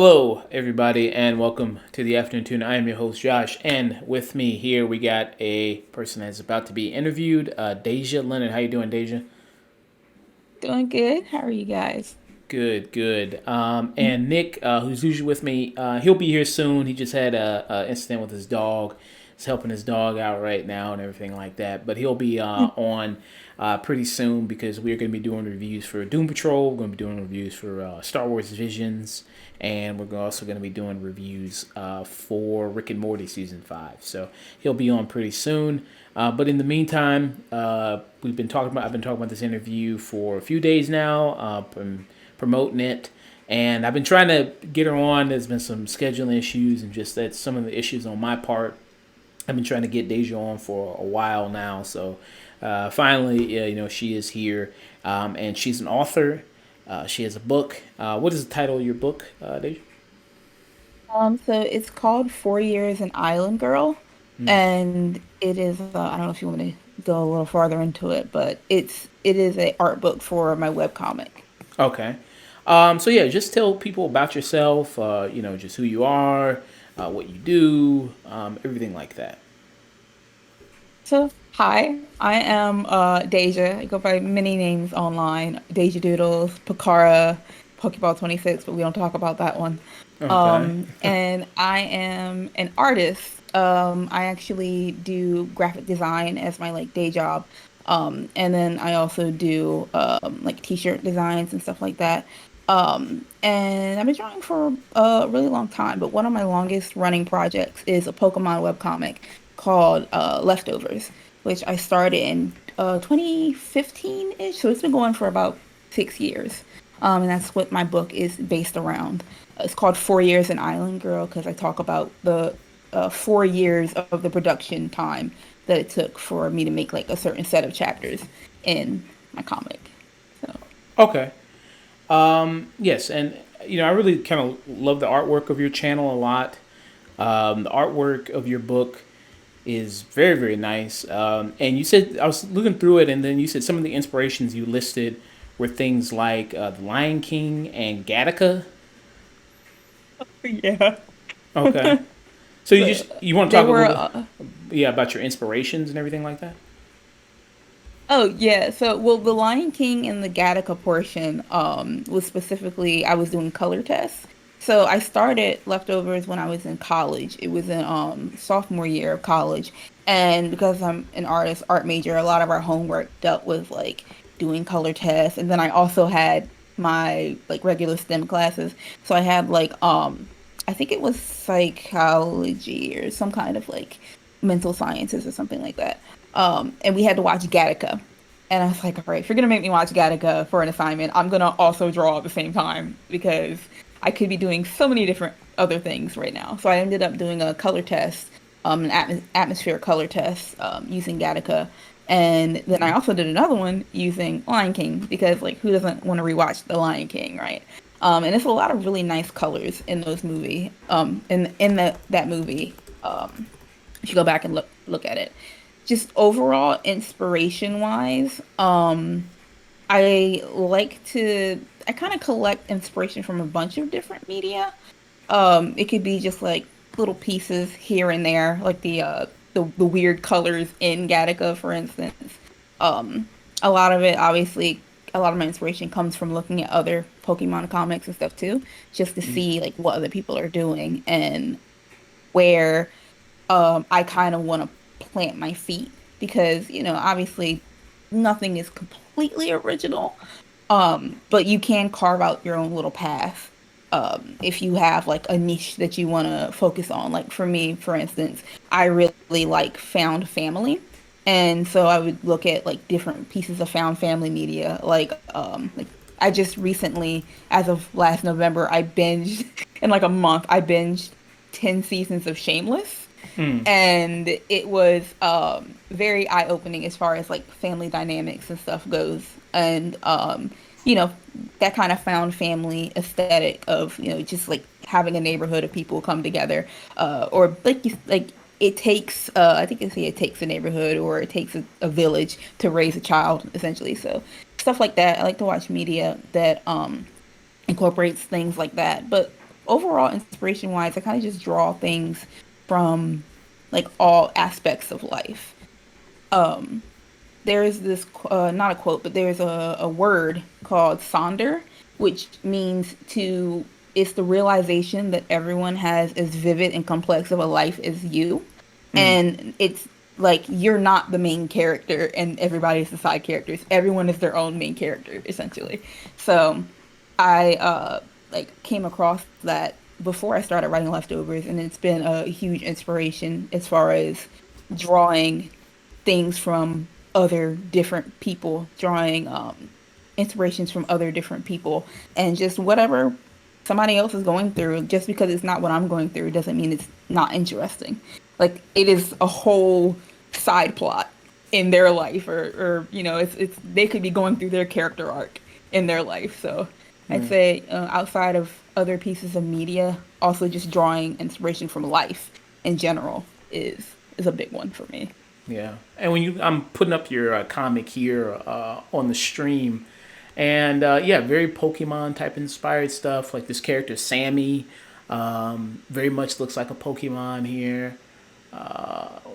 Hello, everybody, and welcome to the Afternoon Tune. I am your host, Josh, and with me here we got a person that's about to be interviewed, Dasia Leonard. How you doing, Dasia? Doing good. How are you guys? Good, good. And Nick, who's usually with me, he'll be here soon. He just had a incident with his dog. He's helping his dog out right now and everything like that. But he'll be on pretty soon because we're going to be doing reviews for Doom Patrol. We're going to be doing reviews for Star Wars Visions, and we're also going to be doing reviews for Rick and Morty season 5. So he'll be on pretty soon. But in the meantime, we've been talking about. I've been talking about this interview for a few days now. Promoting it. And I've been trying to get her on. There's been some scheduling issues and just that some of the issues on my part. I've been trying to get Dasia on for a while now. So finally, she is here. And she's an author. She has a book. What is the title of your book, Dasia? So it's called 4 Years an Island Girl, and it is I don't know if you want me to go a little farther into it, but it is a art book for my webcomic. Okay. So yeah, just tell people about yourself. Just who you are, what you do, everything like that. So hi, I am Dasia. I go by many names online. Dasia Doodles, Pakara, Pokeball 26, but we don't talk about that one. Okay. And I am an artist. I actually do graphic design as my like day job. And then I also do like t-shirt designs and stuff like that. And I've been drawing for a really long time, but one of my longest running projects is a Pokemon webcomic called Leftovers, which I started in 2015-ish. So it's been going for about 6 years. And that's what my book is based around. It's called 4 Years an Island Girl because I talk about the 4 years of the production time that it took for me to make like a certain set of chapters in my comic. So, Okay. Yes, and I really kind of love the artwork of your channel a lot. The artwork of your book is very, very nice. And you said I was looking through it, and then you said some of the inspirations you listed were things like The Lion King and Gattaca. yeah. Okay, so you So just you want to they talk a were little bit, yeah, about your inspirations and everything like that. Oh yeah, so well the Lion King and the Gattaca portion was specifically I was doing color tests. So I started leftovers when I was in college. It was in sophomore year of college. And because I'm an art major, a lot of our homework dealt with like doing color tests. And then I also had my like regular STEM classes. So I had like I think it was psychology or some kind of like mental sciences or something like that. And we had to watch Gattaca. And I was like, all right, if you're gonna make me watch Gattaca for an assignment, I'm gonna also draw at the same time because I could be doing so many different other things right now. So I ended up doing a color test, an atmosphere color test, using Gattaca. And then I also did another one using Lion King because like who doesn't want to rewatch The Lion King, right? And it's a lot of really nice colors in those movie, in that movie. If you go back and look at it, just overall inspiration wise, I kind of collect inspiration from a bunch of different media. It could be just like little pieces here and there, like the weird colors in Gattaca, for instance. Um, a lot of it, obviously, a lot of my inspiration comes from looking at other Pokemon comics and stuff too, just to see like what other people are doing and where I kind of want to plant my feet because, obviously nothing is completely original. But you can carve out your own little path. If you have like a niche that you want to focus on. Like for me, for instance, I really like found family. And so I would look at like different pieces of found family media. Like I just recently, as of last November, I binged in like a month, I binged 10 seasons of Shameless and it was very eye-opening as far as like family dynamics and stuff goes and you know that kind of found family aesthetic of just like having a neighborhood of people come together or like it takes I think you say it takes a neighborhood or it takes a village to raise a child essentially, so stuff like that. I like to watch media that incorporates things like that. But overall inspiration wise, I kind of just draw things from like all aspects of life. Um, there's this not a quote, but there's a word called sonder, which means to it's the realization that everyone has as vivid and complex of a life as you, Mm, and it's like you're not the main character and everybody's the side characters. Everyone is their own main character essentially. So I like came across that before I started writing leftovers, and it's been a huge inspiration as far as drawing things from other different people, drawing inspirations from other different people, and just whatever somebody else is going through. Just because it's not what I'm going through doesn't mean it's not interesting. Like it is a whole side plot in their life, or you know, it's they could be going through their character arc in their life. So I'd mm. say outside of other pieces of media, also just drawing inspiration from life in general is a big one for me. Yeah, and when I'm putting up your comic here on the stream, and yeah, very Pokemon type inspired stuff. Like this character Sammy, very much looks like a Pokemon here,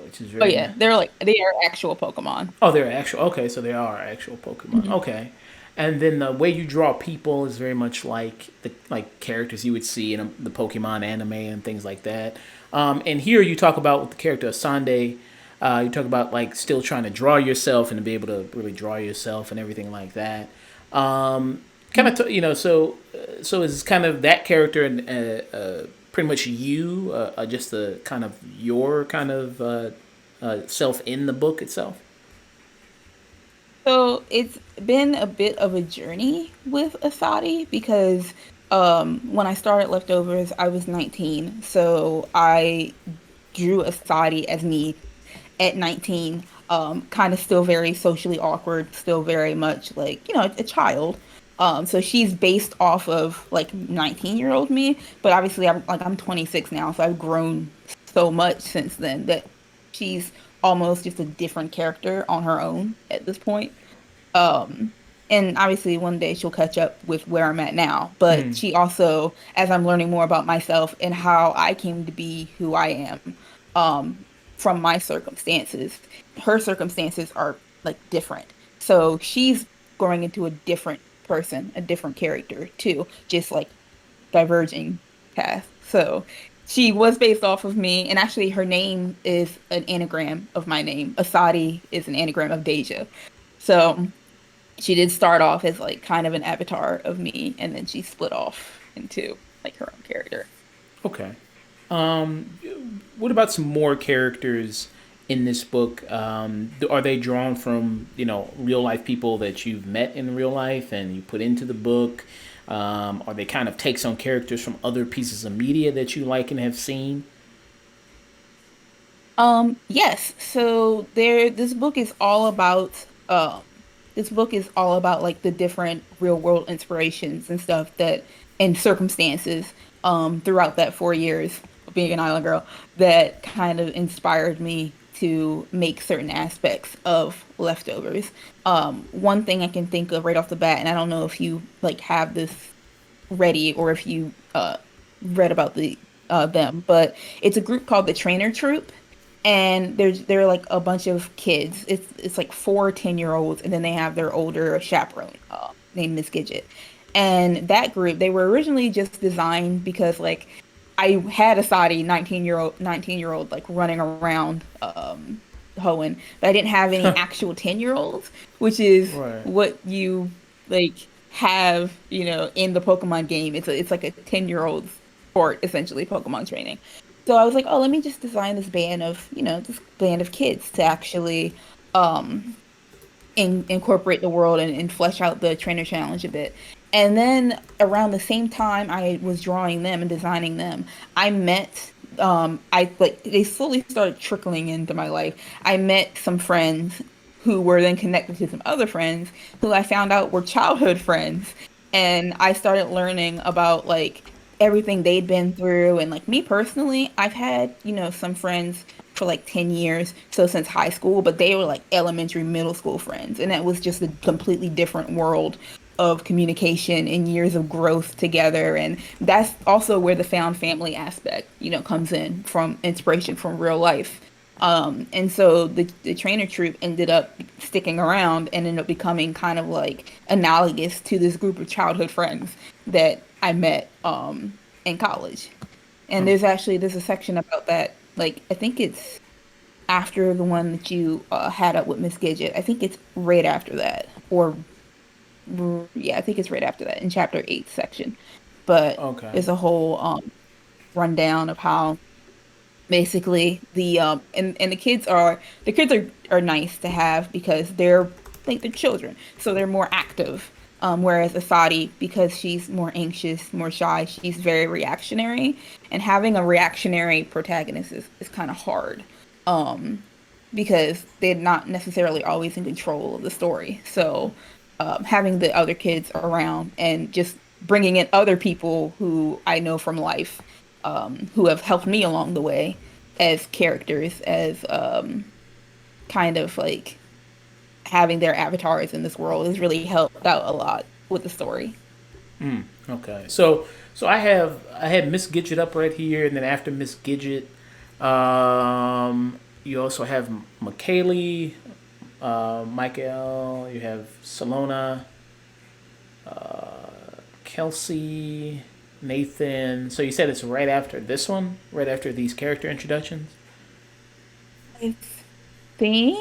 which is Oh very nice. yeah, they are actual Pokemon. Oh, they're actual. Okay, so they are actual Pokemon. Mhm. Okay, and then the way you draw people is very much like the like characters you would see in the Pokemon anime and things like that. And here you talk about with the character Asande. You talk about like still trying to draw yourself and to be able to really draw yourself and everything like that. Kind of, you know, so is kind of that character and pretty much you, just the kind of your kind of self in the book itself. So it's been a bit of a journey with Asadi because when I started Leftovers, I was 19. So I drew Asadi as me at 19, kind of still very socially awkward, still very much like, you know, a child. So she's based off of like 19-year-old me, but obviously I'm 26 now, so I've grown so much since then that she's almost just a different character on her own at this point. Um, and obviously one day she'll catch up with where I'm at now, but Mm, she also, as I'm learning more about myself and how I came to be who I am, from my circumstances, her circumstances are like different. So she's growing into a different person, a different character too, just like diverging paths. So she was based off of me, and actually her name is an anagram of my name. Asadi is an anagram of Dasia. So she did start off as like kind of an avatar of me, and then she split off into like her own character. okay. Um, what about some more characters in this book? Are they drawn from real life people that you've met in real life and you put into the book? Are they kind of takes on characters from other pieces of media that you like and have seen? Yes. So this book is all about this book is all about like the different real world inspirations and stuff that and circumstances throughout that 4 years of being an island girl that kind of inspired me to make certain aspects of leftovers. One thing I can think of right off the bat, and I don't know if you like have this ready or if you read about them, but it's a group called the Trainer Troupe, and they're like a bunch of kids. It's like 4 10-year-olds, and then they have their older chaperone named Miss Gidget. And that group, they were originally just designed because like I had a Saudi 19-year old like running around hoeing, but I didn't have any actual 10-year-olds, which is Right. what you like have, in the Pokemon game. It's like a 10-year-old sport essentially, Pokemon training. So I was like, oh, let me just design this band of kids to actually um incorporate the world and flesh out the trainer challenge a bit. And then around the same time I was drawing them and designing them, I met I like they slowly started trickling into my life. I met some friends who were then connected to some other friends who I found out were childhood friends. And I started learning about like everything they'd been through. And like me personally, I've had, some friends for like 10 years, so since high school, but they were like elementary, middle school friends. And that was just a completely different world of communication and years of growth together. And that's also where the found family aspect, comes in from inspiration from real life. And so the trainer troupe ended up sticking around and ended up becoming kind of like analogous to this group of childhood friends that I met in college. And there's a section about that. Like I think it's after the one that you had up with Miss Gidget. I think it's right after that, or yeah, I think it's right after that in chapter 8 section. But Okay. there's a whole rundown of how basically and the kids are nice to have because they're like they're children, so they're more active. Whereas Asadi, because she's more anxious, more shy, she's very reactionary, and having a reactionary protagonist is kind of hard. Um, because they're not necessarily always in control of the story. So, having the other kids around and just bringing in other people who I know from life, who have helped me along the way as characters, as kind of like having their avatars in this world has really helped out a lot with the story. Okay. So I had Miss Gidget up right here, and then after Miss Gidget, you also have McKaylee, Michael. You have Salona, Kelsey, Nathan. So you said it's right after this one, right after these character introductions. I think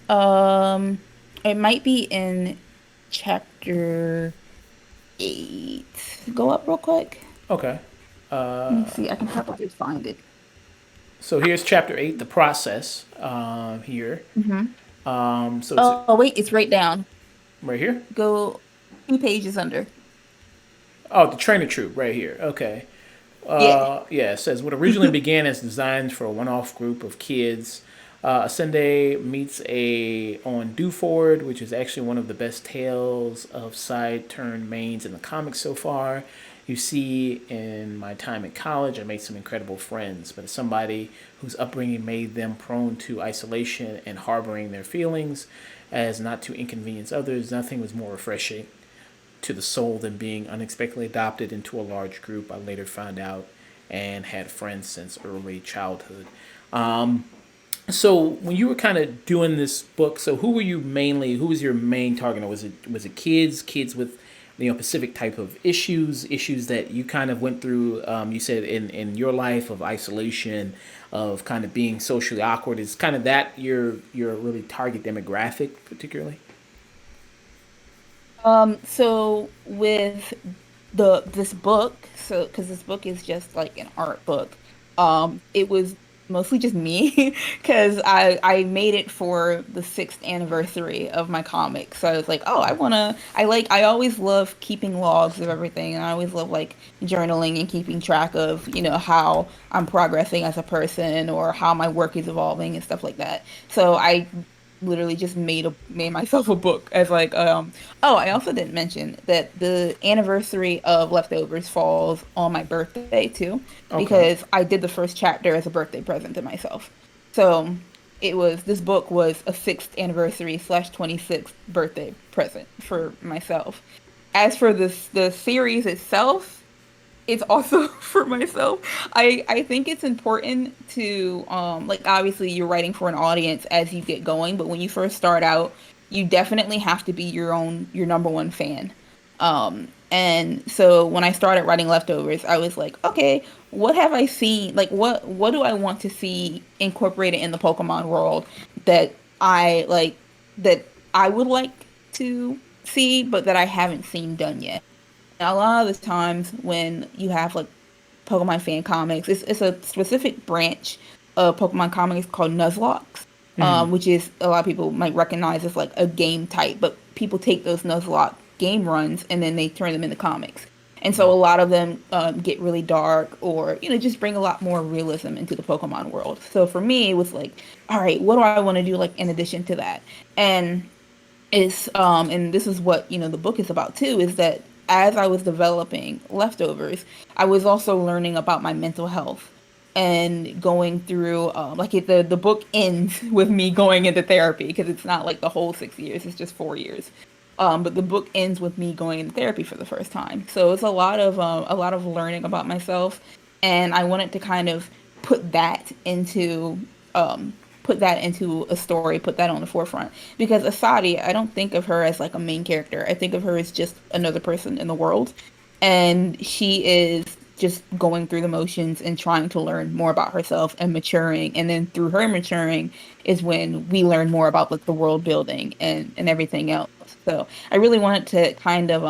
it might be in chapter 8. Go up real quick. Okay. Let me see. I can probably find it. So here's chapter 8, the process. Here. Hmm. So it's Oh, wait, it's right down. right here. Go 2 pages under. Oh, the Trainer Troupe right here. Okay. Yeah. Yeah, it says what originally began as designs for a one-off group of kids. Sunday meets a on Dewford, which is actually one of the best tales of side turn mains in the comics so far. You see, in my time at college, I made some incredible friends, but as somebody whose upbringing made them prone to isolation and harboring their feelings as not to inconvenience others, nothing was more refreshing to the soul than being unexpectedly adopted into a large group. I later found out and had friends since early childhood. So when you were kind of doing this book, so who were you mainly? Who was your main target? Was it kids with specific type of issues that you kind of went through? You said in your life of isolation, of kind of being socially awkward. Is kind of that your really target demographic particularly? So with this book, so because this book is just like an art book, it was mostly just me because I made it for the 6th anniversary of my comic. So I was like, oh, I always love keeping logs of everything, and I always love like journaling and keeping track of, how I'm progressing as a person or how my work is evolving and stuff like that. So I literally just made myself a book as like oh, I also didn't mention that the anniversary of Leftovers falls on my birthday too, Okay. because I did the first chapter as a birthday present to myself. So this book was a 6th anniversary/26th birthday present for myself. As for the series itself, it's also for myself. I think it's important to like obviously you're writing for an audience as you get going, but when you first start out, you definitely have to be your number one fan. And so when I started writing Leftovers, I was like, okay, what have I seen? Like what do I want to see incorporated in the Pokemon world that I like that I would like to see, but that I haven't seen done yet. Now, a lot of the times when you have like Pokemon fan comics, it's a specific branch of Pokemon comics called Nuzlocke, which is a lot of people might recognize as like a game type, but people take those Nuzlocke game runs and then they turn them into comics. And so a lot of them get really dark or, just bring a lot more realism into the Pokemon world. So for me, it was like, all right, what do I want to do like in addition to that? And and this is what the book is about too, is that as I was developing Leftovers, I was also learning about my mental health and going through the book ends with me going into therapy because it's not like the whole 6 years, it's just 4 years. But the book ends with me going into therapy for the first time. So it's a lot of learning about myself, and I wanted to kind of put that into um put that into a story, put that on the forefront. Because Asadi, I don't think of her as like a main character. I think of her as just another person in the world, and she is just going through the motions and trying to learn more about herself and maturing. And then through her maturing is when we learn more about like the world building and everything else. So I really wanted to kind of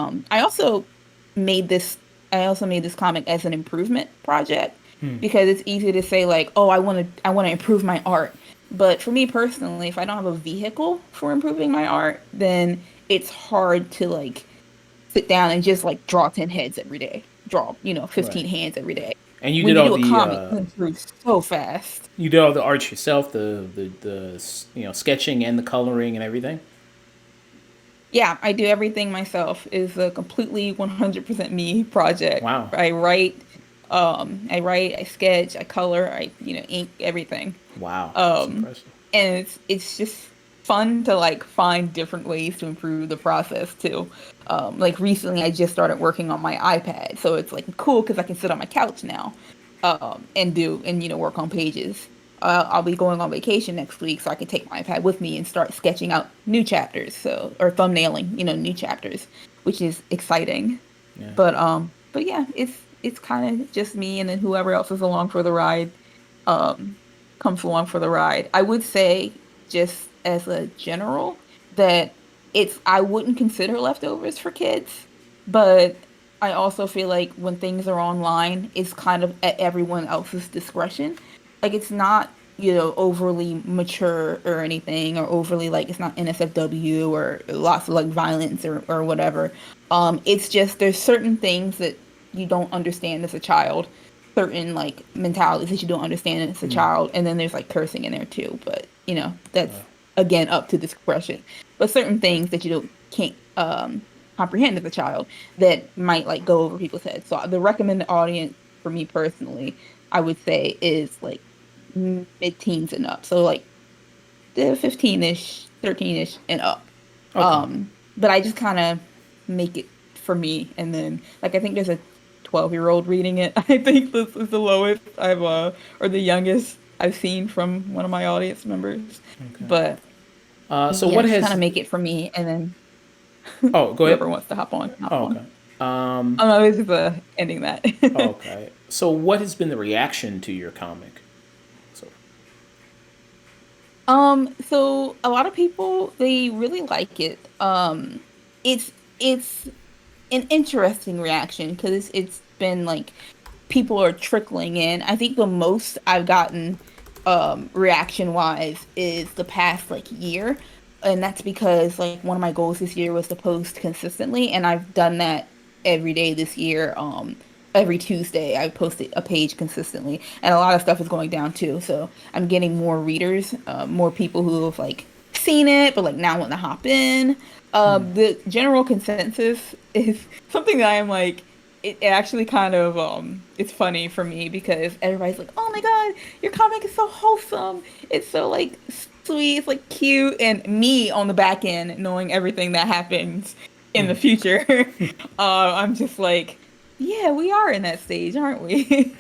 made this I also made this comic as an improvement project because it's easy to say like, oh, I want to improve my art. But for me personally, if I don't have a vehicle for improving my art, then it's hard to like sit down and just like draw 10 heads every day. Draw, Right. 15 hands every day. And you When did you all do a the comic, you improve so fast. you did all the art yourself, the sketching and the coloring and everything. Yeah, I do everything myself. It's a completely 100% me project. Wow. I write, I sketch, I color, ink everything. Wow. That's Um, impressive. and it's just fun to like find different ways to improve the process too. Like recently, I just started working on my iPad, so it's like cool because I can sit on my couch now, and work on pages. I'll be going on vacation next week, so I can take my iPad with me and start sketching out new chapters, or thumbnailing, new chapters, which is exciting. Yeah. But yeah, it's kind of just me, and then whoever else is along for the ride, um, comes along for the ride. I would say, just as a general, that I wouldn't consider leftovers for kids, but I also feel like when things are online, it's kind of at everyone else's discretion. Like it's not, overly mature or anything, or overly like it's not NSFW or lots of like violence or whatever. It's just there's certain things that you don't understand as a child, certain like mentalities that you don't understand as a child, and then there's like cursing in there too. But that's again up to discretion. But certain things that you don't can't comprehend as a child that might like go over people's heads. So the recommended audience for me personally, I would say is like mid-teens and up. So like the 15-ish, 13-ish and up. Okay. But I just kind of make it for me, and then like I think there's a 12-year-old reading it. I think this is the lowest or the youngest I've seen from one of my audience members. Okay. But So yeah, what just kind of has? make it for me, and then Oh, go ahead. whoever wants to hop on, can hop Oh, on. okay. Um. I'm always just ending that. Okay. So what has been the reaction to your comic? So. So a lot of people they really like it. It's an interesting reaction because it's been like people are trickling in. I think the most I've gotten reaction wise is the past like year. And that's because like one of my goals this year was to post consistently, and I've done that every day this year. Every Tuesday I posted a page consistently, and a lot of stuff is going down too. So I'm getting more readers, more people who have like seen it, but like now want to hop in. The general consensus is something that I'm like, it actually kind of it's funny for me because everybody's like, "Oh my God, your comic is so wholesome. It's so like sweet, it's like cute." And me on the back end knowing everything that happens in the future, I'm just like, "Yeah, we are in that stage, aren't we?"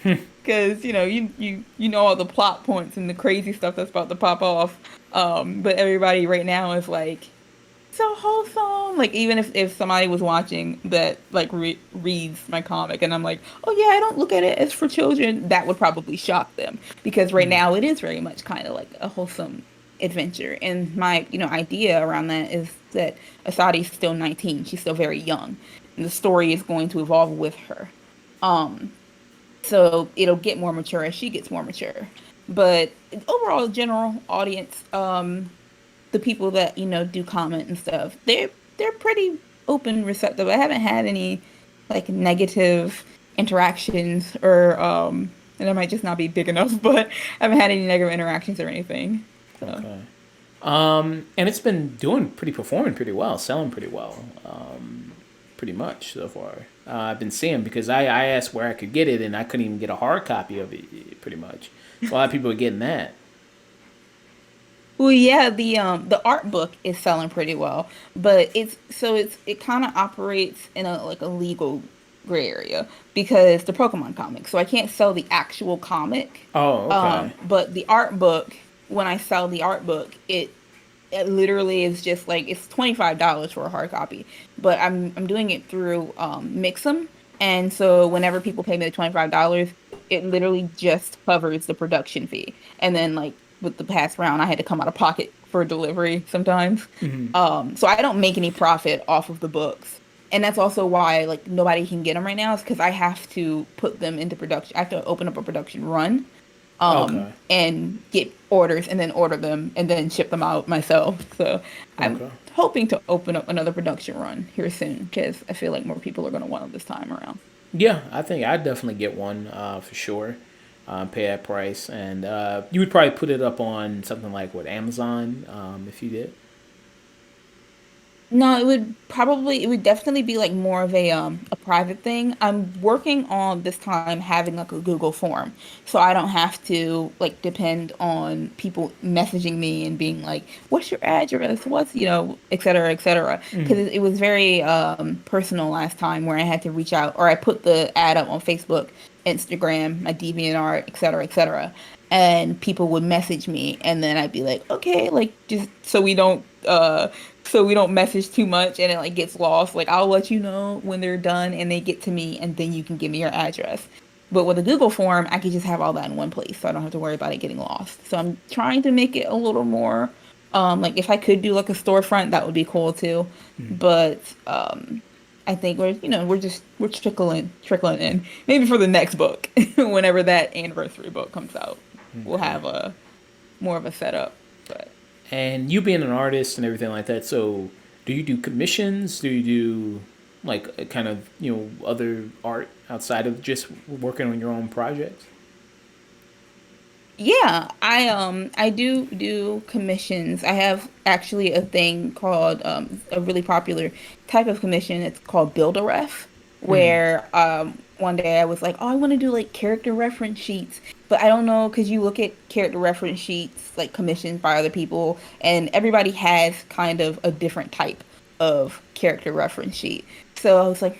Because you know all the plot points and the crazy stuff that's about to pop off. But everybody right now is like so wholesome. Like even if somebody was watching that like reads my comic and I'm like, oh yeah, I don't look at it as for children, that would probably shock them because right now it is very much kind of like a wholesome adventure. And my idea around that is that Asadi's still 19. She's still very young, and the story is going to evolve with her. Um, so it'll get more mature as she gets more mature. But overall, general audience, the people that do comment and stuff, they're pretty open, receptive. I haven't had any like negative interactions or and I might just not be big enough, but I haven't had any negative interactions or anything. So Okay. And it's been performing pretty well, selling pretty well, pretty much so far. I've been seeing because I asked where I could get it and I couldn't even get a hard copy of it, pretty much. So a lot of people are getting that. Well, yeah, the art book is selling pretty well, but it kind of operates in a like a legal gray area because the Pokemon comic. So I can't sell the actual comic. Oh, okay. But the art book, when I sell the art book, it literally is just like it's $25 for a hard copy, but I'm doing it through Mixam, and so whenever people pay me the $25, it literally just covers the production fee, and then like with the past round, I had to come out of pocket for delivery sometimes. So I don't make any profit off of the books, and that's also why like nobody can get them right now is because I have to put them into production. I have to open up a production run Okay. and get orders and then order them and then ship them out myself. So I'm Okay. hoping to open up another production run here soon because I feel like more people are going to want them this time around. Yeah, I think I'd definitely get one for sure. Pay that price, and you would probably put it up on something like what Amazon, if you did. No, it would definitely be like more of a private thing. I'm working on this time having like a Google form. So I don't have to like depend on people messaging me and being like, "What's your address? What's, et cetera, et cetera." Because it was very personal last time where I had to reach out or I put the ad up on Facebook, Instagram, my DeviantArt, et cetera, et cetera. And people would message me and then I'd be like, "Okay, like just so we don't message too much and it like gets lost. Like I'll let you know when they're done and they get to me and then you can give me your address. But with a Google form, I can just have all that in one place so I don't have to worry about it getting lost. So I'm trying to make it a little more like if I could do like a storefront, that would be cool too. But I think we're trickling in. Maybe for the next book, whenever that anniversary book comes out, we'll Okay. have a more of a setup. But And you being an artist and everything like that, so do you do commissions? Do you do like a kind of other art outside of just working on your own projects? yeah, I do commissions. I have actually a thing called a really popular type of commission. It's called Build a Ref, where one day I was like, "Oh, I want to do like character reference sheets." But I don't know because you look at character reference sheets like commissioned by other people and everybody has kind of a different type of character reference sheet. So I was like,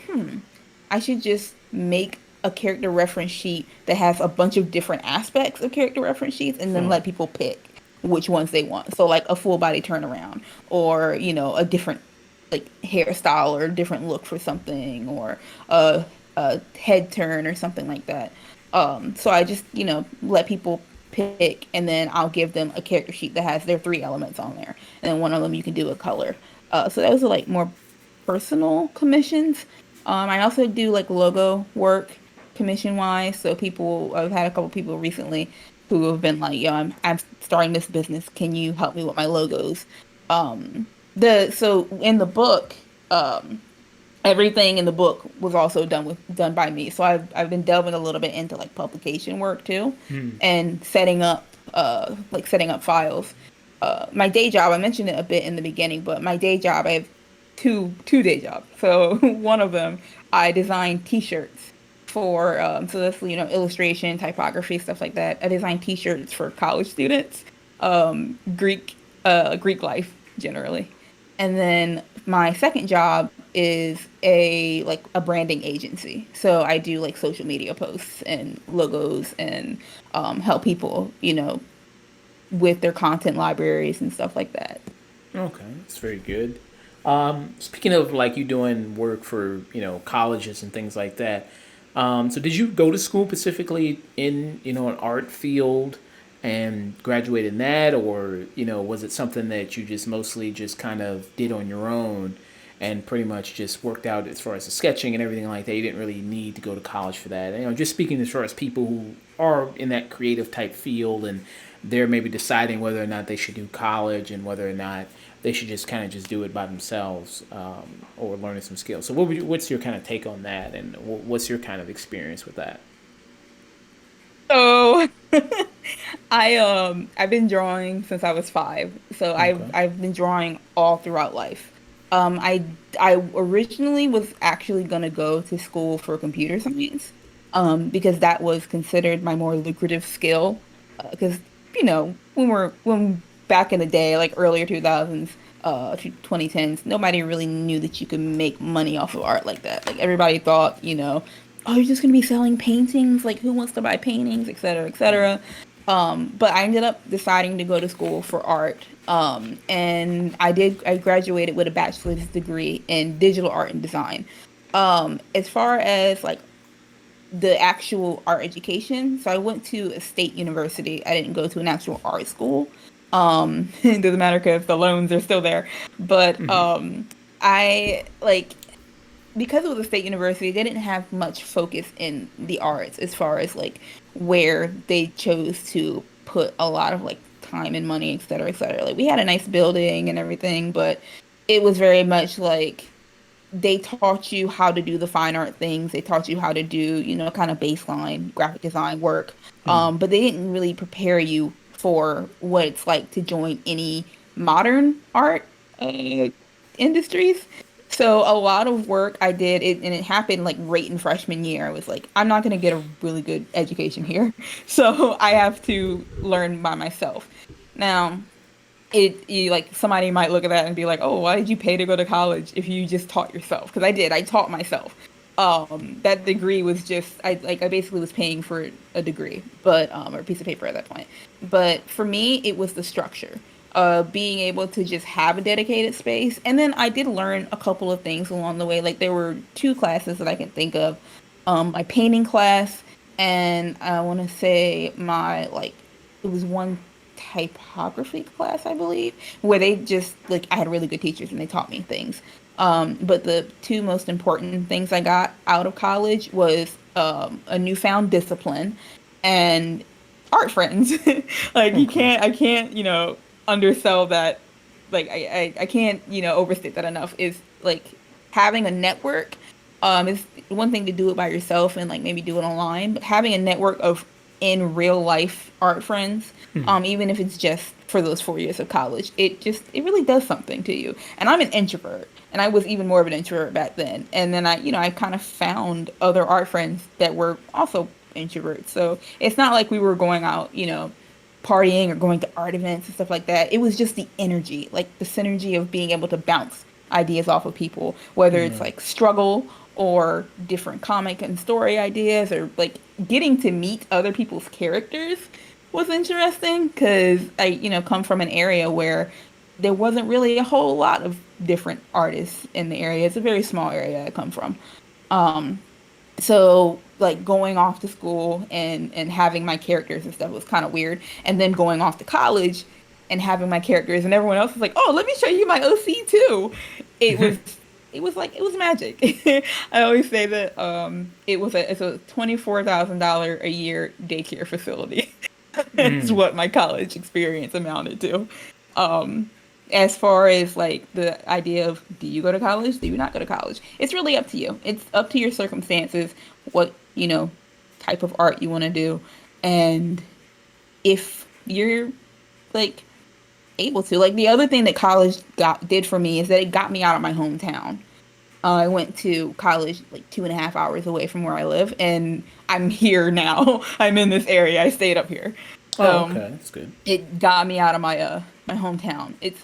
I should just make a character reference sheet that has a bunch of different aspects of character reference sheets and then Oh, let people pick which ones they want. So like a full body turnaround or, a different like hairstyle or a different look for something or a head turn or something like that. So I just, let people pick and then I'll give them a character sheet that has their three elements on there. And then one of them you can do a color. So those are like more personal commissions. I also do like logo work commission wise. So I've had a couple people recently who have been like, "Yo, I'm starting this business. Can you help me with my logos?" So in the book, um, everything in the book was also done by me. So I've been delving a little bit into like publication work too, and setting up files. My day job, I mentioned it a bit in the beginning, but my day job, I have two day jobs. So one of them, I design T-shirts for so that's illustration, typography, stuff like that. I design T-shirts for college students, Greek life generally. And then my second job is a branding agency. So I do like social media posts and logos and help people, with their content libraries and stuff like that. okay, that's very good. Speaking of like you doing work for colleges and things like that, so did you go to school specifically in an art field and graduate in that, or was it something that you just mostly just kind of did on your own and pretty much just worked out as far as the sketching and everything like that? You didn't really need to go to college for that. Just speaking as far as people who are in that creative type field and they're maybe deciding whether or not they should do college and whether or not they should just kind of just do it by themselves, or learning some skills. So what's your kind of take on that, and what's your kind of experience with that? So I've been drawing since I was 5. So Okay. I've been drawing all throughout life. I originally was actually gonna go to school for computer science, because that was considered my more lucrative skill. Because when back in the day, like earlier 2000s, 2010s, nobody really knew that you could make money off of art like that. Like everybody thought, oh, you're just gonna be selling paintings. Like who wants to buy paintings, et cetera, et cetera. But I ended up deciding to go to school for art. And I graduated with a bachelor's degree in digital art and design. As far as like the actual art education. So I went to a state university. I didn't go to an actual art school. It doesn't matter because the loans are still there. But I like because it was a state university, they didn't have much focus in the arts as far as like where they chose to put a lot of like time and money, et cetera, et cetera. Like we had a nice building and everything, but it was very much like they taught you how to do the fine art things. They taught you how to do, kind of baseline graphic design work. But they didn't really prepare you for what it's like to join any modern art uh, industries. So a lot of work I did, and it happened like right in freshman year. I was like, I'm not going to get a really good education here. So I have to learn by myself. Now, like somebody might look at that and be like, "Oh, why did you pay to go to college if you just taught yourself?" Because I did. I taught myself. That degree was just I basically was paying for a degree, but or a piece of paper at that point. But for me, it was the structure. Being able to just have a dedicated space, and then I did learn a couple of things along the way. Like there were two classes that I can think of, my painting class, and I want to say my like it was one typography class, I believe, where they just like I had really good teachers and they taught me things. But the two most important things I got out of college was a newfound discipline and art friends. Like Okay. I can't, undersell that. Like I can't, overstate that enough. Is like having a network. Is one thing to do it by yourself and like maybe do it online, but having a network of in real life art friends, even if it's just for those 4 years of college, it really does something to you. And I'm an introvert, and I was even more of an introvert back then. And then I kind of found other art friends that were also introverts. So it's not like we were going out, partying or going to art events and stuff like that. It was just the energy, like the synergy of being able to bounce ideas off of people, whether it's Right. like struggle or different comic and story ideas or like getting to meet other people's characters was interesting because I, come from an area where there wasn't really a whole lot of different artists in the area. It's a very small area I come from. Um, so like going off to school and having my characters and stuff was kind of weird. And then going off to college and having my characters and everyone else was like, "Oh, let me show you my OC too." It was it was magic. I always say that it's a $24,000 a year daycare facility. It's what my college experience amounted to. Um, as far as like the idea of do you go to college, do you not go to college? It's really up to you. It's up to your circumstances, what, type of art you want to do. And if you're like able to, like the other thing that college got did for me is that it got me out of my hometown. I went to college like 2.5 hours away from where I live, and I'm here now. I'm in this area. I stayed up here. Oh, So okay. That's good. it got me out of my hometown. It's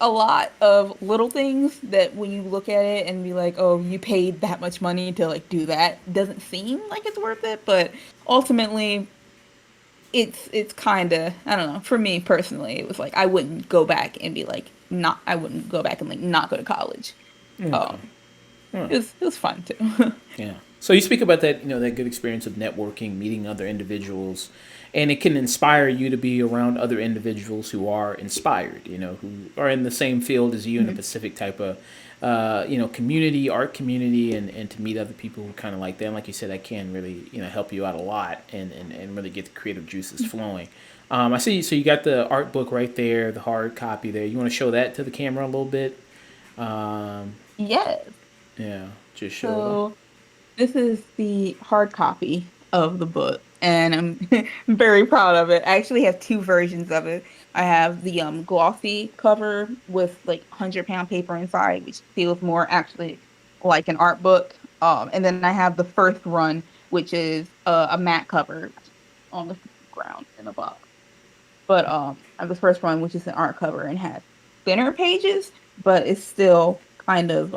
a lot of little things that when you look at it and be like, oh, you paid that much money to like do that, doesn't seem like it's worth it, but ultimately it's kind of I don't know. For me personally, it was like I wouldn't go back and be like not I wouldn't go back and like not go to college. Okay. Um, All right. it was fun too. Yeah. So you speak about that, that good experience of networking, meeting other individuals, and it can inspire you to be around other individuals who are inspired, who are in the same field as you in a Mhm. specific type of, community, art community, and to meet other people who kind of like that. And like you said, that can really, help you out a lot and really get the creative juices flowing. I see. So you got the art book right there, the hard copy there. You want to show that to the camera a little bit? Um, Yes. yeah, just show it off. So this is the hard copy of the book, and I'm very proud of it. I actually have two versions of it. I have the glossy cover with like 100-pound paper inside, which feels more actually like an art book. And then I have the first run, which is a matte cover on the ground in a box. But the first one, which is an art cover and has thinner pages, but it's still kind of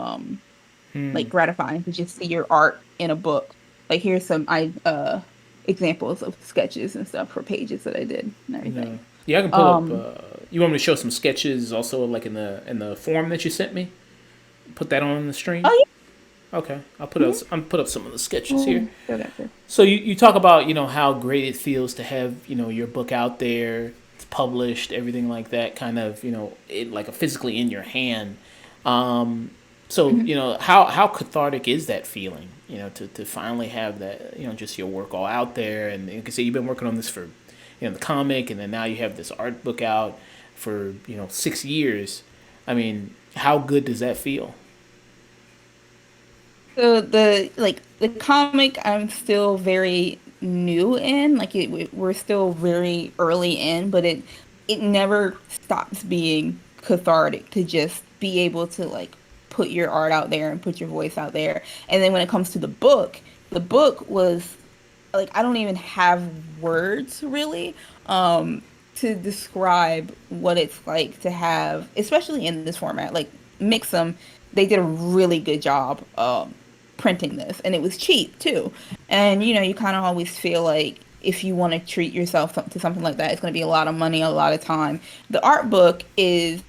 like gratifying to just see your art in a book. Like here's some I examples of sketches and stuff for pages that I did and Yeah, everything. yeah. I can pull up. Um, You want me to show some sketches also, like in the form that you sent me? Put that on the stream. oh Okay, yeah, mm-hmm. I'm put up some of the sketches here. We'll show that too. So you talk about how great it feels to have your book out there, it's published, everything like that, kind of it like a physically in your hand. So Mhm. how cathartic is that feeling? To finally have that just your work all out there, and you can say you've been working on this for the comic, and then now you have this art book out for 6 years. I mean, how good does that feel? So the comic I'm still very new in, like we're still very early in, but it never stops being cathartic to just be able to like put your art out there and put your voice out there. And then when it comes to the book was like I don't even have words really to describe what it's like to have, especially in this format. Like Mixum, they did a really good job printing this, and it was cheap too. And you kind of always feel like if you want to treat yourself to something like that, it's going to be a lot of money, a lot of time. The art book is,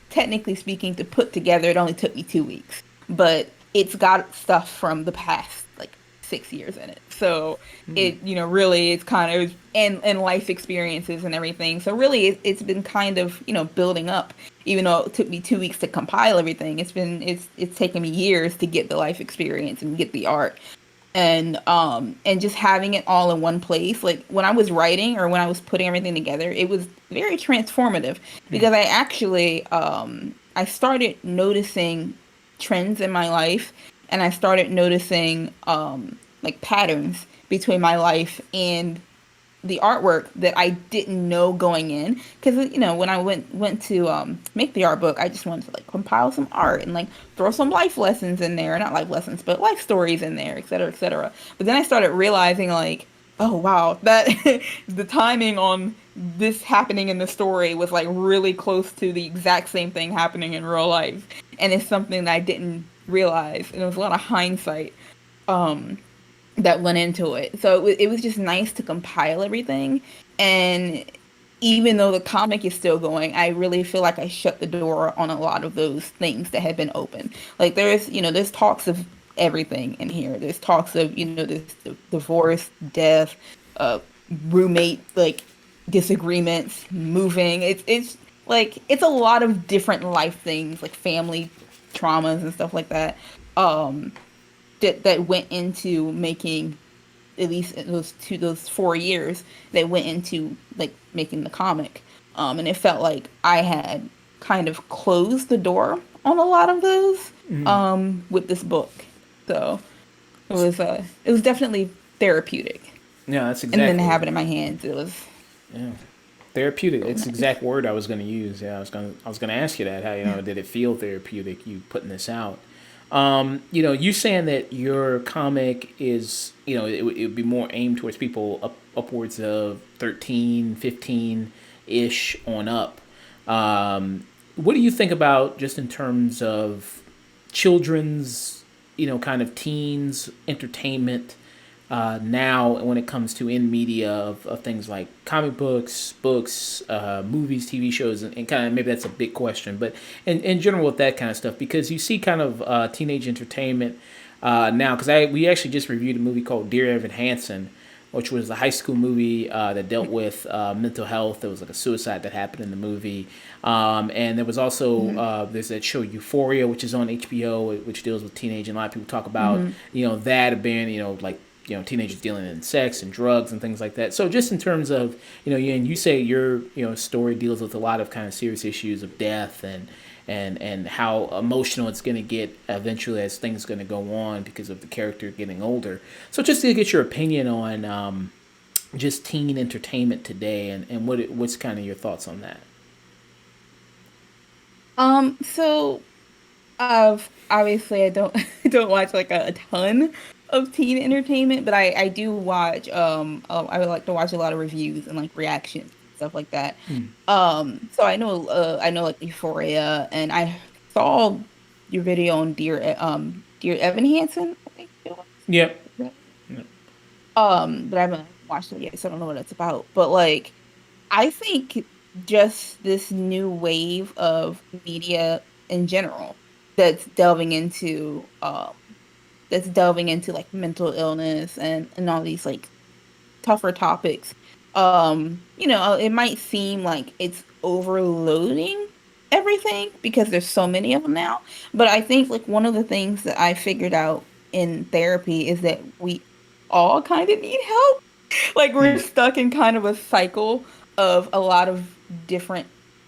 technically speaking, to put together, it only took me 2 weeks, but it's got stuff from the past like 6 years in it. So it, really it's kind of and life experiences and everything. So really it's been kind of, building up. Even though it took me 2 weeks to compile everything, it's taken me years to get the life experience and get the art and just having it all in one place. Like when I was writing or when I was putting everything together, it was very transformative because I actually I started noticing trends in my life, and I started noticing like patterns between my life and the artwork that I didn't know going in. Because when I went to make the art book, I just wanted to like compile some art and like throw some life lessons in there, not life lessons, but life stories in there, et cetera, et cetera. But then I started realizing like, oh wow, that the timing on this happening in the story was like really close to the exact same thing happening in real life, and it's something that I didn't realize, and it was a lot of hindsight. Um, that went into it. So it was just nice to compile everything. And even though the comic is still going, I really feel like I shut the door on a lot of those things that had been open. Like there's talks of everything in here. There's talks of, there's divorce, death, uh, roommate, like disagreements, moving. It's like it's a lot of different life things, like family traumas and stuff like that. Um, that went into making at least those 4 years that went into like making the comic. And it felt like I had kind of closed the door on a lot of those with this book. So it was definitely therapeutic. Yeah, that's And then to exactly. have it in my hands, it was Yeah, therapeutic. so It's the nice. exact word I was going to use. Yeah, I was gonna ask you that. How did it feel therapeutic? You putting this out. You saying that your comic is it would be more aimed towards people upwards of 13, 15 ish on up. What do you think about just in terms of children's kind of teens entertainment now when it comes to in media of things like comic books, movies, TV shows, and kind of maybe that's a big question, but in general with that kind of stuff, because you see kind of teenage entertainment now, because we actually just reviewed a movie called Dear Evan Hansen, which was a high school movie that dealt with mental health. There was like a suicide that happened in the movie, and there was also Hmm. there's that show Euphoria, which is on HBO, which deals with teenage, and a lot of people talk about Hmm. that being like teenagers dealing in sex and drugs and things like that. So just in terms of and you say your story deals with a lot of kind of serious issues of death and how emotional it's going to get eventually as things going to go on because of the character getting older. So just to get your opinion on just teen entertainment today and what's kind of your thoughts on that? So obviously I don't I don't watch like a ton of teen entertainment, but I do watch I would like to watch a lot of reviews and like reactions. stuff like that. Mm. So I know like Euphoria, and I saw your video on Dear Evan Hansen, I think it Yep. was. Yep. But I haven't watched it yet, so I don't know what it's about. But like, I think just this new wave of media in general that's delving into like mental illness and all these like tougher topics. It might seem like it's overloading everything because there's so many of them now. But I think like one of the things that I figured out in therapy is that we all kind of need help. Like we're Mm. stuck in kind of a cycle of a lot of different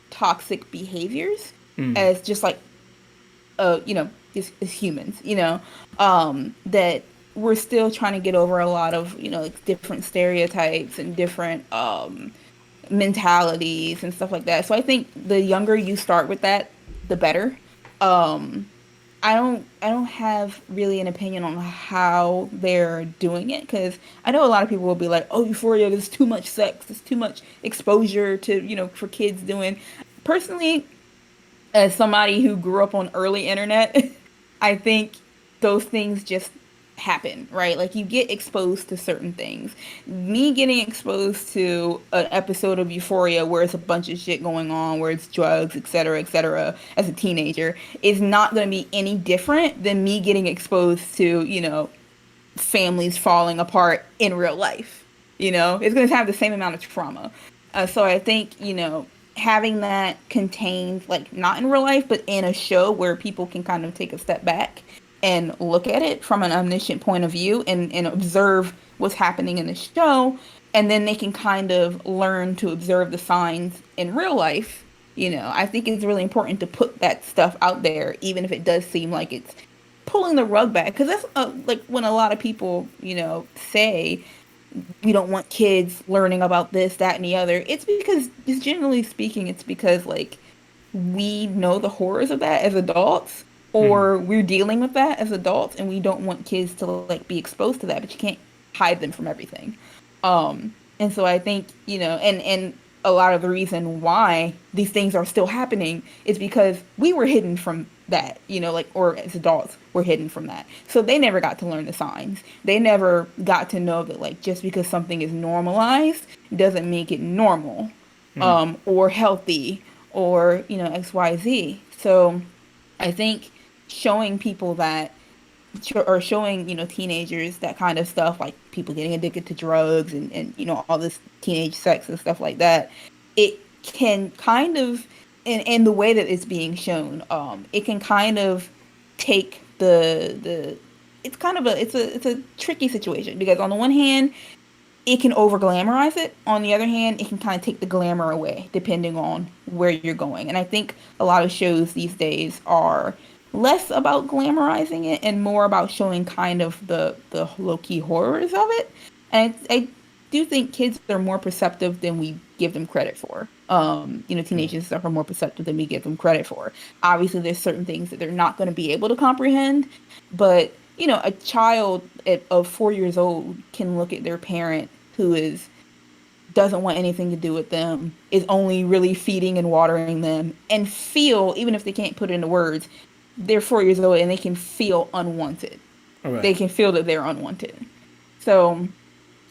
toxic behaviors Mm. as just like just as humans, that we're still trying to get over a lot of, like different stereotypes and different mentalities and stuff like that. So I think the younger you start with that, the better. Um, I don't have really an opinion on how they're doing it because I know a lot of people will be like, "Oh, Euphoria, there's too much sex, there's too much exposure to, for kids doing." Personally, as somebody who grew up on early internet, I think those things just happen, right? Like you get exposed to certain things. Me getting exposed to an episode of Euphoria where it's a bunch of shit going on, where it's drugs, et cetera, as a teenager, is not going to be any different than me getting exposed to, families falling apart in real life. It's going to have the same amount of trauma. So I think, having that contained, like not in real life, but in a show where people can kind of take a step back and look at it from an omniscient point of view and observe what's happening in the show. And then they can kind of learn to observe the signs in real life. I think it's really important to put that stuff out there, even if it does seem like it's pulling the rug back because that's like when a lot of people say we don't want kids learning about this, that, and the other. It's because, just generally speaking, it's because like we know the horrors of that as adults, Mm. or we're dealing with that as adults, and we don't want kids to like be exposed to that. But you can't hide them from everything. And so I think, and a lot of the reason why these things are still happening is because we were hidden from that, like, or as adults, we're hidden from that. So they never got to learn the signs. They never got to know that, like, just because something is normalized doesn't make it normal, Mm. or healthy, or, XYZ. So I think showing people that or showing teenagers that kind of stuff, like people getting addicted to drugs and all this teenage sex and stuff like that, it can kind of, and the way that it's being shown, it can kind of take the it's kind of a tricky situation because on the one hand it can over glamorize it. On the other hand, it can kind of take the glamour away depending on where you're going. And I think a lot of shows these days are less about glamorizing it and more about showing kind of the low-key horrors of it. And I do think kids are more perceptive than we give them credit for. Mm. Teenagers are more perceptive than we give them credit for. Obviously, there's certain things that they're not going to be able to comprehend, but a child of 4 years old can look at their parent who is doesn't want anything to do with them, is only really feeding and watering them, and feel, even if they can't put it into words, they're 4 years old and they can feel unwanted. All They right. can feel that they're unwanted. So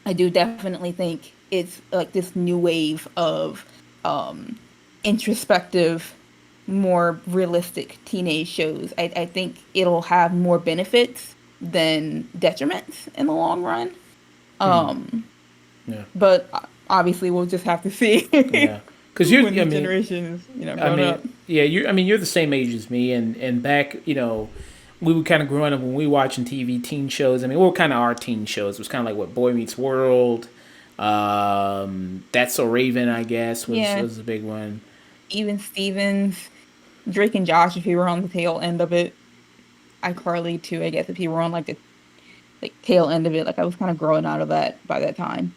I do definitely think it's like this new wave of um, introspective, more realistic teenage shows. I think it'll have more benefits than detriments in the long run. Mm. Um, Yeah. but obviously, we'll just have to see Yeah. Because when I this mean, generation is, I grown mean, up. yeah, you're the same age as me, and back, we were kind of growing up when we were watching TV, teen shows. I mean, what were kind of our teen shows? It was kind of like what Boy Meets World, That's So Raven, I guess, was Yeah, was a big one. even Stevens, Drake and Josh, if you were on the tail end of it. iCarly too, I guess, if you were on like the tail end of it. Like I was kind of growing out of that by that time.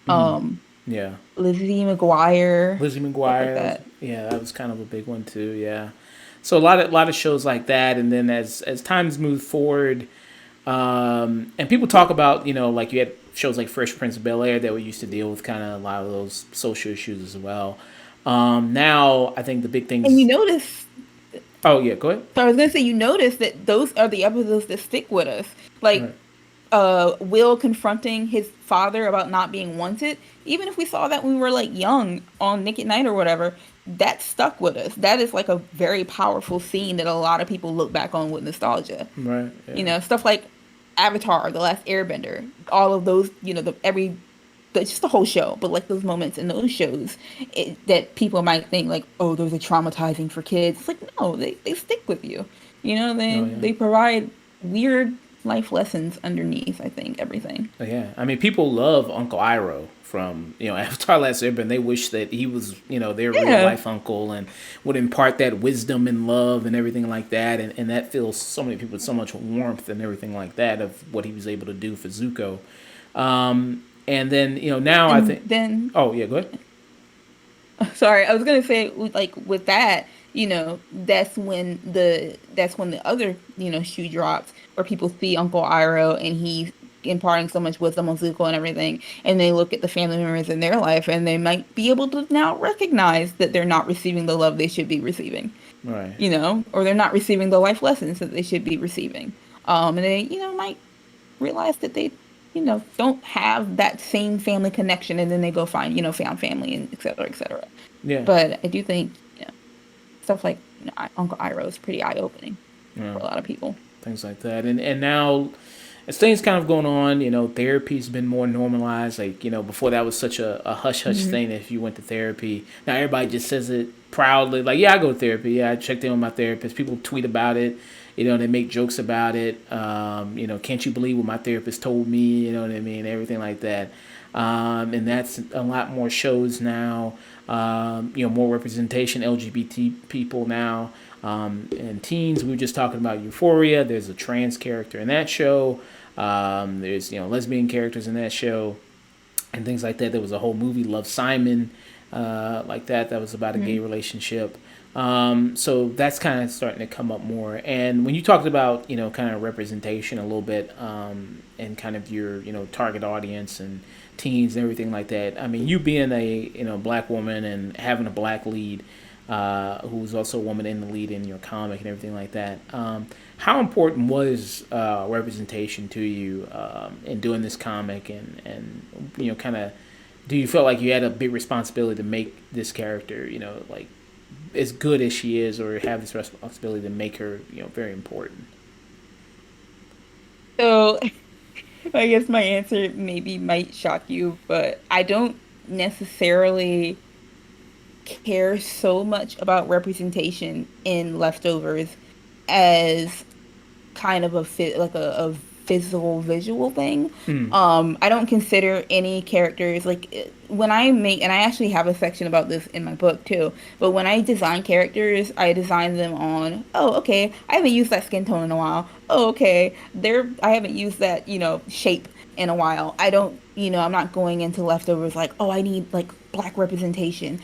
Um, Yeah, Lizzie McGuire, Lizzie stuff like McGuire, that. yeah, that was kind of a big one too. Yeah, so a lot of shows like that, and then as times move forward, and people talk about like you had shows like Fresh Prince of Bel Air that we used to deal with kind of a lot of those social issues as well. Now I think the big And you things. notice, Oh yeah, go ahead. so I was gonna say, you notice that those are the episodes that stick with us. Like Right. Will confronting his father about not being wanted, even if we saw that when we were like young on Nick at Night or whatever, that stuck with us. That is like a very powerful scene that a lot of people look back on with nostalgia. Right. You Yeah. know, stuff like Avatar, The Last Airbender, all of those, you know, just the whole show, but like those moments in those shows that people might think like, oh, those are traumatizing for kids. It's like, no, they stick with you. You know, Oh yeah. they provide weird life lessons underneath, I think, everything. Oh, yeah. I mean, people love Uncle Iroh from Avatar: Last Airbender. They wish that he was their real Yeah. life uncle and would impart that wisdom and love and everything like that. And that fills so many people with so much warmth and everything like that of what he was able to do for Zuko. And then now I And think. then Oh yeah, go ahead. sorry, I was gonna say like with that, you know, that's when the other, you know, shoe drops where people see Uncle Iroh and he's imparting so much wisdom on Zuko and everything, and they look at the family members in their life and they might be able to now recognize that they're not receiving the love they should be receiving, Right. you know, or they're not receiving the life lessons that they should be receiving. And they, you know, might realize that they, you know, don't have that same family connection, and then they go find, you know, found family and et cetera, et cetera. Yeah. But I do think, you know, stuff like, you know, Uncle Iroh is pretty eye-opening Yeah. for a lot of people. Things like that. And now, as things kind of going on, therapy's been more normalized. Like, before that was such a hush hush Hmm. thing if you went to therapy. Now everybody just says it proudly. Like, yeah, I go to therapy. Yeah, I checked in with my therapist. People tweet about it. They make jokes about it. Can't you believe what my therapist told me? You know what I mean? Everything like that. And that's a lot more shows now. More representation, LGBT people now. And teens, we were just talking about Euphoria. There's a trans character in that show. There's lesbian characters in that show, and things like that. There was a whole movie, Love, Simon, like that. That was about a gay Hmm. relationship. So that's kind of starting to come up more. And when you talked about kind of representation a little bit, and kind of your target audience and teens and everything like that. I mean, you being a black woman and having a black lead, who's also a woman in the lead in your comic and everything like that. How important was representation to you in doing this comic, and kind of do you feel like you had a big responsibility to make this character like as good as she is, or have this responsibility to make her very important? So I guess my answer maybe might shock you, but I don't necessarily care so much about representation in Leftovers as kind of a physical visual thing. Mm. I don't consider any characters like when I make, and I actually have a section about this in my book too, but when I design characters, I design them on, oh, okay, I haven't used that skin tone in a while. Oh, okay, I haven't used that, you know, shape in a while. I don't, you know, I'm not going into Leftovers like, oh, I need like black representation.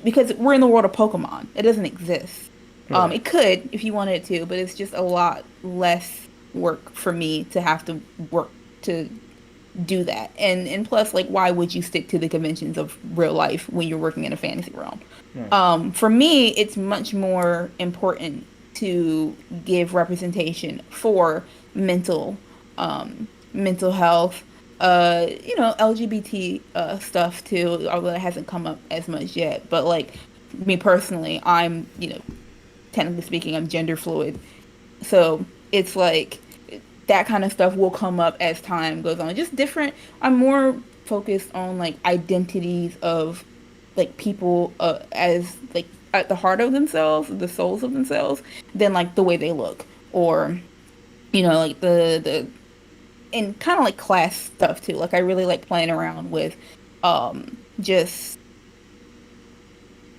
Because we're in the world of Pokemon. It doesn't exist. Right. It could if you wanted it to, but it's just a lot less work for me to have to work to do that. And plus, like, why would you stick to the conventions of real life when you're working in a fantasy realm? Right. For me, it's much more important to give representation for mental health, you know, LGBT stuff too, although it hasn't come up as much yet. But like me personally, I'm, you know, technically speaking, I'm gender fluid. So it's like that kind of stuff will come up as time goes on. Just different. I'm more focused on like identities of like people as like at the heart of themselves, the souls of themselves, than like the way they look or you know like the and kind of like class stuff too. Like I really like playing around with just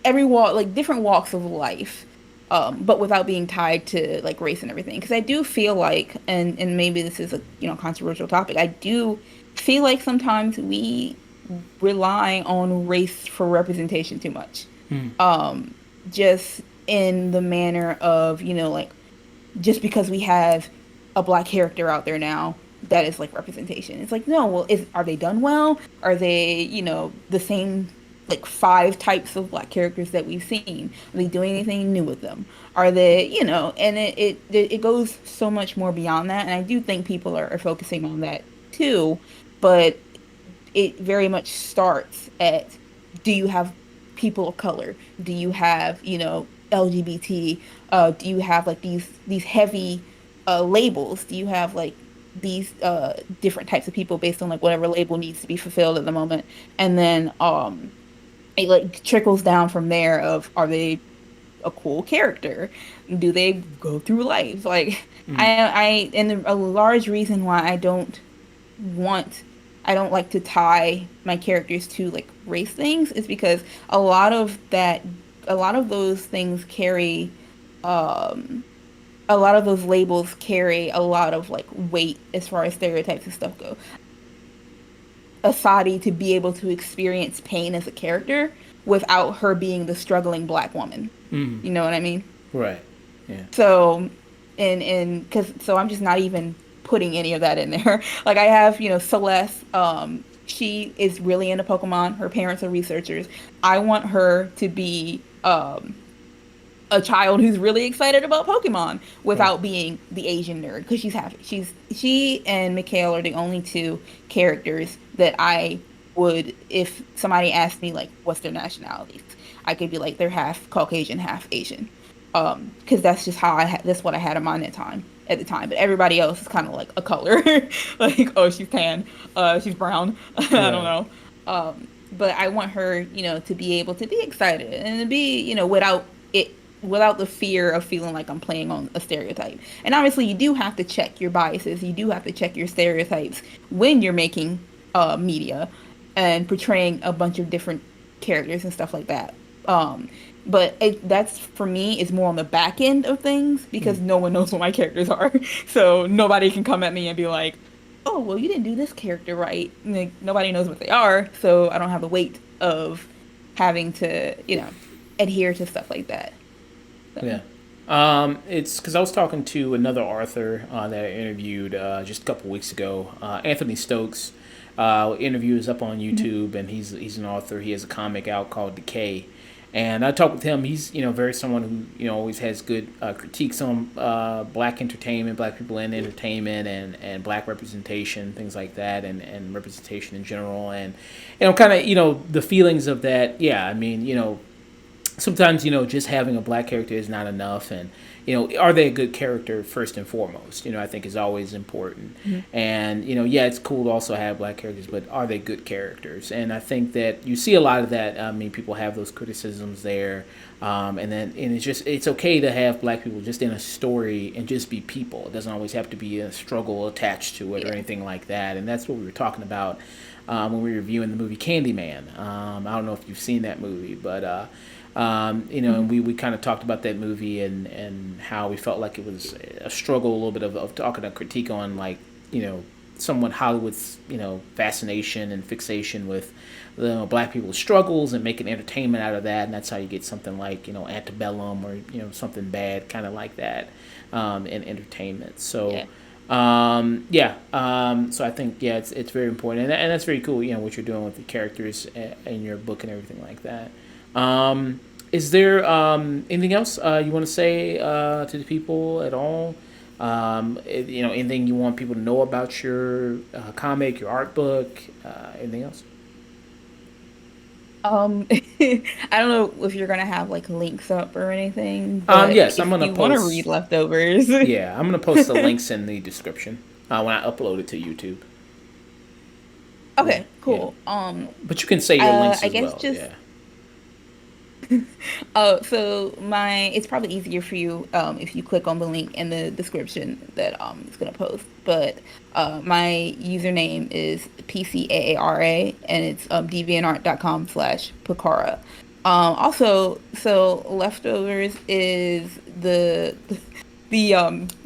every walk, like different walks of life, but without being tied to like race and everything. Because I do feel like, and maybe this is a you know controversial topic. I do feel like sometimes we rely on race for representation too much. Mm. Just in the manner of you know like just because we have a black character out there now that is like representation. It's like, no, well, are they done well? Are they, the same like five types of black characters that we've seen? Are they doing anything new with them? Are they, and it goes so much more beyond that. And I do think people are focusing on that too, but it very much starts at, do you have people of color? Do you have, LGBT? Do you have like these heavy labels? Do you have like these different types of people based on like whatever label needs to be fulfilled at the moment? And then it like trickles down from there of, are they a cool character? Do they go through life? Like Mm. and a large reason why want I don't like to tie my characters to like race things is because a lot of those things carry um a lot of those labels carry a lot of like weight as far as stereotypes and stuff go. Asadi to be able to experience pain as a character without her being the struggling black woman. Mm. You know what I mean? Right. Yeah. So, so I'm just not even putting any of that in there. Like I have, Celeste. She is really into Pokemon. Her parents are researchers. I want her to be a child who's really excited about Pokemon Right. without being the Asian nerd because she's happy. She and Mikhail are the only two characters that I would, if somebody asked me like what's their nationalities, I could be like they're half Caucasian, half Asian. Because that's just how that's what I had in mind at the time. But everybody else is kind of like a color, like oh she's tan, she's brown, I don't Right. know. But I want her, to be able to be excited and to be, without the fear of feeling like I'm playing on a stereotype. And obviously, you do have to check your biases. You do have to check your stereotypes when you're making media and portraying a bunch of different characters and stuff like that. But that's for me is more on the back end of things because Mm. no one knows what my characters are. So nobody can come at me and be like, "Oh, well, you didn't do this character right." Like, nobody knows what they are, so I don't have the weight of having to, adhere to stuff like that. So. Yeah. It's because I was talking to another author that I interviewed just a couple weeks ago, Anthony Stokes. Interview is up on Mhm. YouTube, and he's an author. He has a comic out called Decay, and I talked with him. He's very someone who always has good critiques on black entertainment, black people in entertainment, and black representation, things like that, and representation in general, and kind of the feelings of that. Yeah, I mean sometimes just having a black character is not enough, and are they a good character first and foremost, I think is always important. Mhm. And yeah, it's cool to also have black characters, but are they good characters? And I think that you see a lot of that. I mean, people have those criticisms there. And it's okay to have black people just in a story and just be people. It doesn't always have to be a struggle attached to it or Yeah. anything like that. And that's what we were talking about when we were reviewing the movie Candyman. I don't know if you've seen that movie, but Mhm. and we kind of talked about that movie and how we felt like it was a struggle, a little bit of talking a critique on like somewhat Hollywood's fascination and fixation with black people's struggles and making entertainment out of that, and that's how you get something like Antebellum or something bad kind of like that in entertainment. So. Yeah. So I think it's very important, and that's very cool. What you're doing with the characters in your book and everything like that. Is there anything else you want to say to the people at all? Anything you want people to know about your comic, your art book, anything else? I don't know if you're gonna have like links up or anything, but Yes, I'm if gonna you want to read post. leftovers, Yeah, I'm gonna post the links in the description when I upload it to YouTube. Yeah, okay, yeah. cool. But you can say your links I as guess well. just Yeah. so it's probably easier for you if you click on the link in the description that it's gonna post. But my username is PCAARA and it's deviantart.com/Picara. Also, so leftovers is the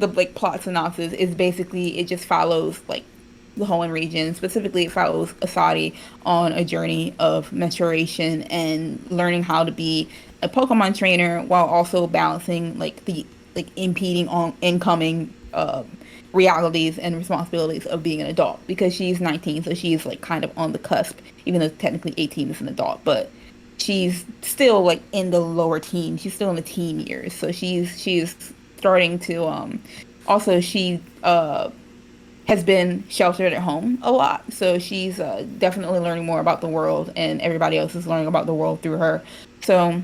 like plot synopsis is basically it just follows like the Hoenn region. Specifically, it follows Asadi on a journey of maturation and learning how to be a Pokemon trainer while also balancing like the like impeding on incoming realities and responsibilities of being an adult because she's 19, so she's like kind of on the cusp, even though technically 18 is an adult, but she's still like in the lower teen. She's still in the teen years, so she's starting to also she has been sheltered at home a lot, so she's definitely learning more about the world, and everybody else is learning about the world through her. So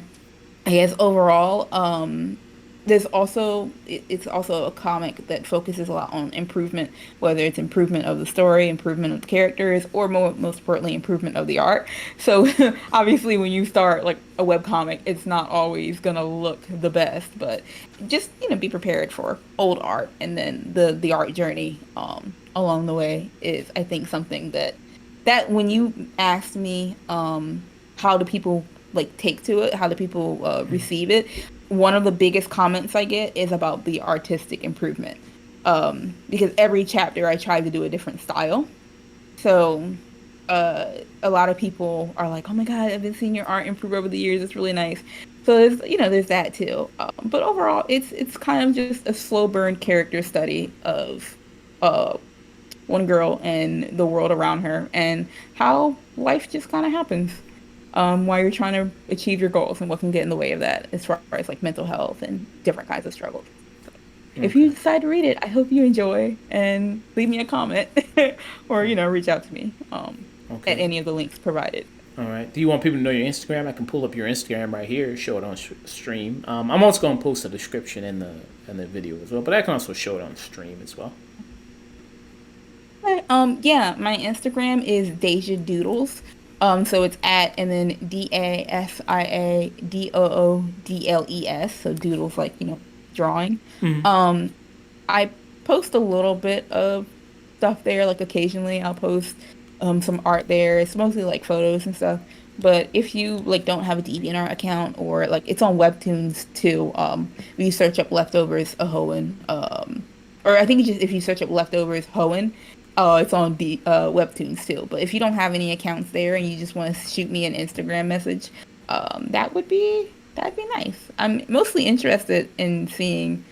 I guess overall, there's also it's also a comic that focuses a lot on improvement, whether it's improvement of the story, improvement of the characters, or most importantly, improvement of the art. So obviously, when you start like a web comic, it's not always gonna look the best, but just be prepared for old art, and then the art journey along the way is I think something that when you asked me how do people like take to it, how do people receive it, one of the biggest comments I get is about the artistic improvement, because every chapter I try to do a different style. So a lot of people are like, oh my god, I've been seeing your art improve over the years, it's really nice. So there's that too, but overall it's kind of just a slow burn character study of uh one girl and the world around her and how life just kind of happens while you're trying to achieve your goals and what can get in the way of that as far as like mental health and different kinds of struggles. So if Okay. you decide to read it, I hope you enjoy and leave me a comment or, reach out to me at Okay. any of the links provided. All right. Do you want people to know your Instagram? I can pull up your Instagram right here, show it on stream. I'm also going to post a description in the video as well, but I can also show it on stream as well. Okay, yeah, my Instagram is Dasia Doodles. So it's at and then DASIADOODLES. So doodles like, drawing. Um, I post a little bit of stuff there, like occasionally I'll post some art there. It's mostly like photos and stuff. But if you like don't have a DeviantArt account or like it's on Webtoons too, if you search up leftovers a Hoenn, or I think it's just if you search up leftovers Hoenn, it's on the Webtoons too. But if you don't have any accounts there and you just want to shoot me an Instagram message, that'd be nice. I'm mostly interested in seeing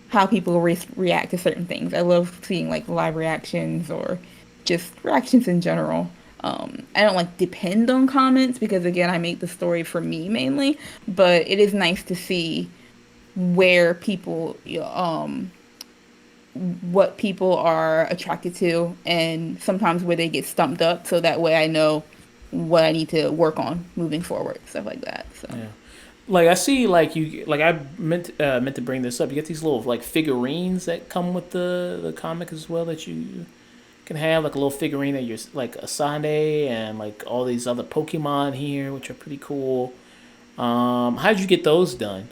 how people react to certain things. I love seeing like live reactions or just reactions in general. I don't like depend on comments because again, I make the story for me mainly, but it is nice to see where people, what people are attracted to and sometimes where they get stumped up. So that way I know what I need to work on moving forward, stuff like that. So. Yeah. Like I see, like you, like I meant to bring this up. You get these little like figurines that come with the comic as well that you can have, like a little figurine that you're like a Sunday and like all these other Pokemon here, which are pretty cool. How'd you get those done?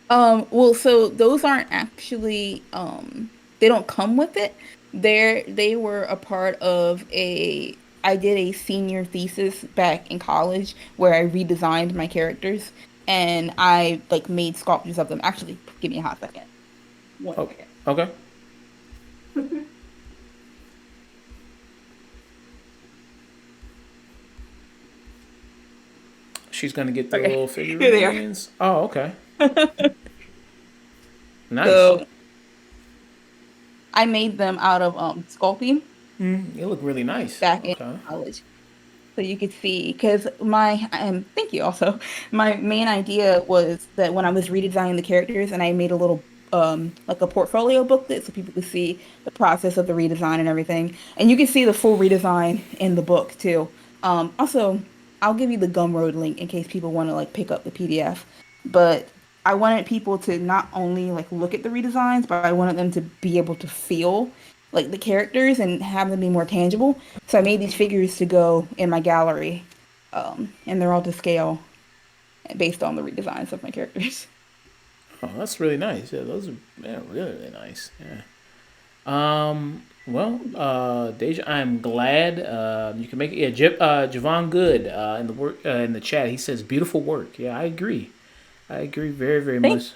Well, so those aren't actually they don't come with it. They were a part of I did a senior thesis back in college where I redesigned my characters and I like made sculptures of them. Actually, give me a hot second. One Oh, second. okay. She's gonna get the Okay. little Here they are. figurines. Oh, okay. Nice. So I made them out of sculpting They look really nice. back in Okay. college. So you could see, because thank you also. My main idea was that when I was redesigning the characters and I made a little, like a portfolio booklet so people could see the process of the redesign and everything. And you can see the full redesign in the book too. Also, I'll give you the Gumroad link in case people want to like pick up the PDF. But I wanted people to not only like look at the redesigns, but I wanted them to be able to feel like the characters and have them be more tangible. So I made these figures to go in my gallery, and they're all to scale based on the redesigns of my characters. Oh, that's really nice. Yeah, those are yeah, really really nice. Yeah. Well, Deja, I'm glad you can make it. Yeah, Javon Good in the work in the chat. He says beautiful work. Yeah, I agree. I agree very very Thank much.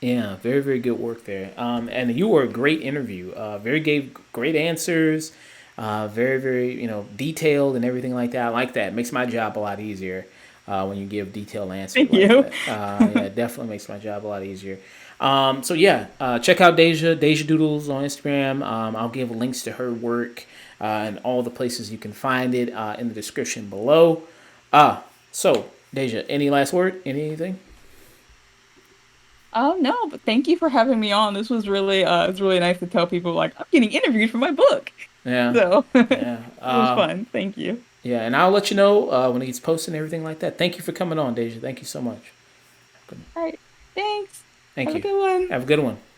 Yeah, very very good work there. And you were a great interview. Very gave great answers. Very very detailed and everything like that. I like that. It makes my job a lot easier. when you give detailed answers Thank like you. that. Yeah, it definitely makes my job a lot easier. So yeah, check out Dasia Doodles on Instagram. I'll give links to her work and all the places you can find it in the description below. So Dasia, any last word? Anything? Oh no, but thank you for having me on. This was really it's really nice to tell people like I'm getting interviewed for my book. Yeah, So it yeah, was fun. Thank you. yeah. And I'll let you know when it gets posted and everything like that. Thank you for coming on, Dasia. Thank you so much. All right. Thanks. Thank Have a you. good one. Have a good one.